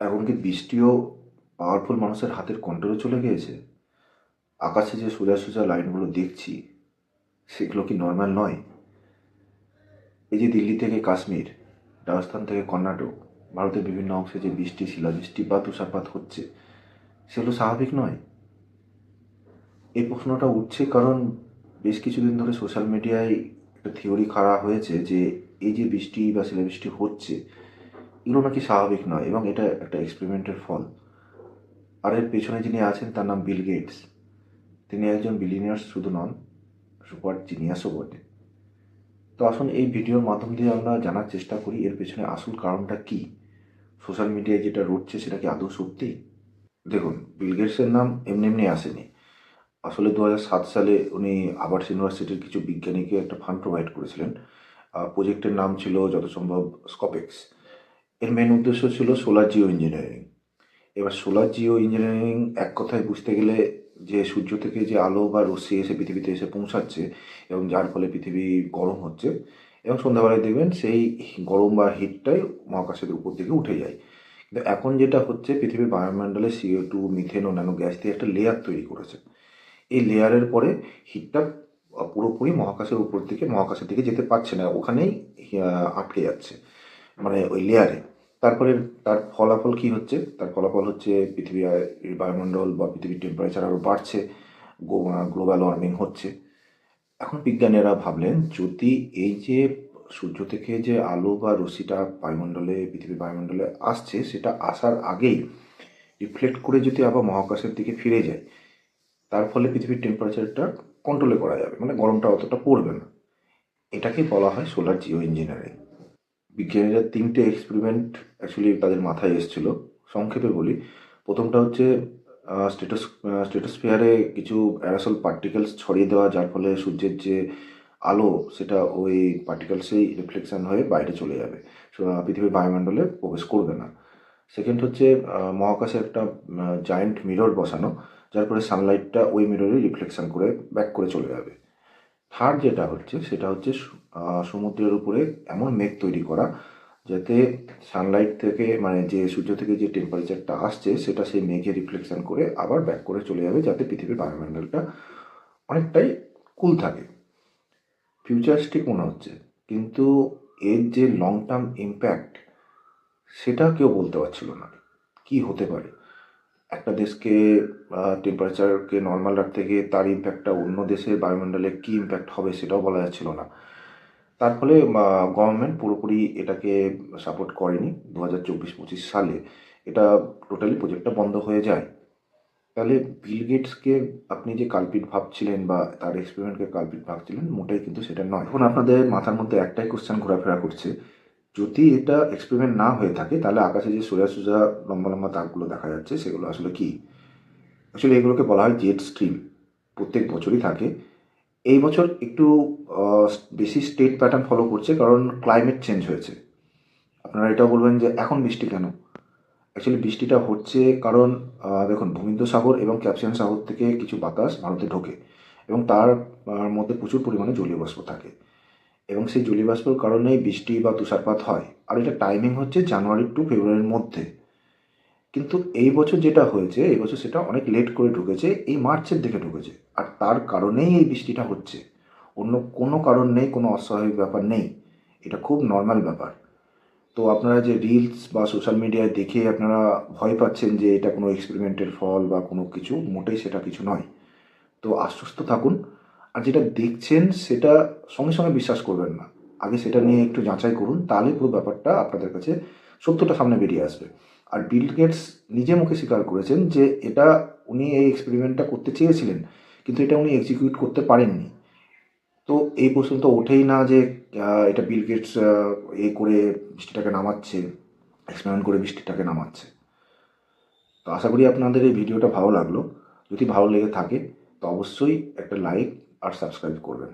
এখন কি বৃষ্টিও পাওয়ারফুল মানুষের হাতের কন্ট্রোলে চলে গিয়েছে? আকাশে যে সোজা সোজা লাইনগুলো দেখছি, সেগুলো কি নর্মাল নয়? এই যে দিল্লি থেকে কাশ্মীর, রাজস্থান থেকে কর্ণাটক, ভারতের বিভিন্ন অংশে যে বৃষ্টি, শিলাবৃষ্টি বা তুষারপাত হচ্ছে, সেগুলো স্বাভাবিক নয়? এই প্রশ্নটা উঠছে কারণ বেশ কিছুদিন ধরে সোশ্যাল মিডিয়ায় একটা থিওরি খাড়া হয়েছে যে এই যে বৃষ্টি বা শিলাবৃষ্টি হচ্ছে, এগুলো নাকি স্বাভাবিক নয় এবং এটা একটা এক্সপেরিমেন্টের ফল। আর এর পেছনে যিনি আছেন তার নাম বিল গেটস। তিনি একজন বিলিনিয়ার্স শুধু নন, সুপার জিনিয়াসও বটে। তো আসুন এই ভিডিওর মাধ্যম দিয়ে আমরা জানার চেষ্টা করি এর পেছনে আসল কারণটা কী। সোশ্যাল মিডিয়ায় যেটা রটছে সেটা কি আদৌ সত্যি? দেখুন, বিল গেটসের নাম এমনি এমনি আসেনি। আসলে 2007 সালে উনি হার্ভার্ড ইউনিভার্সিটির কিছু বিজ্ঞানীকে একটা ফান্ড প্রোভাইড করেছিলেন। প্রজেক্টের নাম ছিল যত সম্ভব স্কপেক্স। এর মেন উদ্দেশ্য ছিল সোলার জিও ইঞ্জিনিয়ারিং। এবার সোলার জিও ইঞ্জিনিয়ারিং এক কথায় বুঝতে গেলে যে সূর্য থেকে যে আলো বা রশ্মি এসে পৃথিবীতে এসে পৌঁছাচ্ছে এবং যার ফলে পৃথিবী গরম হচ্ছে, এবং সন্ধ্যাবেলায় দেখবেন সেই গরম বা হিটটাই মহাকাশের উপর দিকে উঠে যায়। কিন্তু এখন যেটা হচ্ছে, পৃথিবীর বায়ুমণ্ডলে CO2, মিথেন, অন্যান্য গ্যাস দিয়ে একটা লেয়ার তৈরি করেছে। এই লেয়ারের পরে হিটটা পুরোপুরি মহাকাশের দিকে যেতে পারছে না, ওখানেই আটকে যাচ্ছে, মানে ওই লেয়ারে। তারপরে তার ফলাফল কি হচ্ছে? তার ফলাফল হচ্ছে পৃথিবীর বায়ুমণ্ডল বা পৃথিবীর টেম্পারেচার আরও বাড়ছে, গ্লোবাল ওয়ার্মিং হচ্ছে। এখন বিজ্ঞানীরা ভাবলেন, যদি এই যে সূর্য থেকে যে আলো বা রশ্মিটা পৃথিবীর বায়ুমণ্ডলে আসছে, সেটা আসার আগেই রিফ্লেক্ট করে যদি আবার মহাকাশের দিকে ফিরে যায়, তার ফলে পৃথিবীর টেম্পারেচারটা কন্ট্রোলে করা যাবে, মানে গরমটা অতটা পড়বে না। এটাকে বলা হয় সোলার জিও ইঞ্জিনিয়ারিং। বিজ্ঞানীরা 3টে এক্সপেরিমেন্ট অ্যাকচুয়ালি তাদের মাথায় এসেছিল। সংক্ষেপে বলি, প্রথমটা হচ্ছে স্ট্রেটোস্ফিয়ারে কিছু অ্যারাসল পার্টিকেলস ছড়িয়ে দেওয়া, যার ফলে সূর্যের যে আলো সেটা ওই পার্টিকেলসেই রিফ্লেকশন হয়ে বাইরে চলে যাবে, পৃথিবীর বায়ুমণ্ডলে প্রবেশ করবে না। সেকেন্ড হচ্ছে মহাকাশে একটা জায়েন্ট মিরর বসানো, যার ফলে সানলাইটটা ওই মিররে রিফ্লেকশন করে ব্যাক করে চলে যাবে। থার্ড যেটা হচ্ছে সেটা হচ্ছে সমুদ্রের উপরে এমন মেঘ তৈরি করা, যাতে সানলাইট থেকে, মানে যে সূর্য থেকে যে টেম্পারেচারটা আসছে সেটা সেই মেঘে রিফ্লেকশন করে আবার ব্যাক করে চলে যাবে, যাতে পৃথিবীর বায়ুমণ্ডলটা অনেকটাই কুল থাকে। ফিউচারিস্টিক মনে হচ্ছে, কিন্তু এর যে লং টার্ম ইম্প্যাক্ট সেটা কেউ বলতে পারছিল না কি হতে পারে। একটা দেশকে টেম্পারেচারকে নর্মাল রাখতে গিয়ে তার ইম্প্যাক্টটা অন্য দেশের বায়ুমণ্ডলে কী ইম্প্যাক্ট হবে সেটাও বলা যাচ্ছিল না। তার ফলে গভর্নমেন্ট পুরোপুরি এটাকে সাপোর্ট করেনি। 2024-25 সালে এটা টোটালি প্রজেক্টটা বন্ধ হয়ে যায়। তাহলে বিল গেটসকে আপনি যে কালপিট ভাবছিলেন বা তার এক্সপেরিমেন্টকে কালপিট ভাবছিলেন, মোটেই কিন্তু সেটা নয়। এখন আপনাদের মাথার মধ্যে একটাই কোশ্চেন ঘোরাফেরা করছে, যদি এটা এক্সপেরিমেন্ট না হয়ে থাকে তাহলে আকাশে যে সোজা সোজা লম্বা লম্বা দাগগুলো দেখা যাচ্ছে সেগুলো আসলে কি? অ্যাকচুয়ালি এগুলোকে বলা হয় জেট স্ট্রিম। প্রত্যেক বছরই থাকে। এই বছর একটু বেশি স্টেট প্যাটার্ন ফলো করছে, কারণ ক্লাইমেট চেঞ্জ হয়েছে। আপনারা এটাও বলবেন যে এখন বৃষ্টি কেন? অ্যাকচুয়ালি বৃষ্টিটা হচ্ছে কারণ দেখুন, ভূমধ্যসাগর এবং ক্যাস্পিয়ান সাগর থেকে কিছু বাতাস ভারতে ঢোকে এবং তার মধ্যে প্রচুর পরিমাণে জলীয় বাষ্প থাকে, এবং সেই জলীয় বাষ্পের কারণেই বৃষ্টি বা তুষারপাত হয়। আর এটা টাইমিং হচ্ছে জানুয়ারি টু ফেব্রুয়ারির মধ্যে। কিন্তু এই বছর যেটা হয়েছে, এই বছর সেটা অনেক লেট করে ঢুকেছে, এই মার্চের দিকে ঢুকেছে, আর তার কারণেই এই বৃষ্টিটা হচ্ছে। অন্য কোনো কারণ নেই, কোনো অস্বাভাবিক ব্যাপার নেই, এটা খুব নর্মাল ব্যাপার। তো আপনারা যে রিলস বা সোশ্যাল মিডিয়ায় দেখে আপনারা ভয় পাচ্ছেন যে এটা কোনো এক্সপেরিমেন্টের ফল বা কোনো কিছু, মোটেই সেটা কিছু নয়। তো আশ্বস্ত থাকুন। আর যেটা দেখছেন সেটা সঙ্গে সঙ্গে বিশ্বাস করবেন না, আগে সেটা নিয়ে একটু যাচাই করুন, তাহলে পুরো ব্যাপারটা আপনাদের কাছে সত্যটা সামনে বেরিয়ে আসবে। আর বিল গেটস নিজে মুখে স্বীকার করেছেন যে এটা উনি এই এক্সপেরিমেন্টটা করতে চেয়েছিলেন, কিন্তু এটা উনি এক্সিকিউট করতে পারেননি। তো এই প্রশ্ন তো ওঠেই না যে এটা বিল গেটস করে বৃষ্টিটাকে নামাচ্ছে, এক্সপেরিমেন্ট করে বৃষ্টিটাকে নামাচ্ছে। তো আশা করি আপনাদের এই ভিডিওটা ভালো লাগলো। যদি ভালো লেগে থাকে তো অবশ্যই একটা লাইক আর সাবস্ক্রাইব করবেন।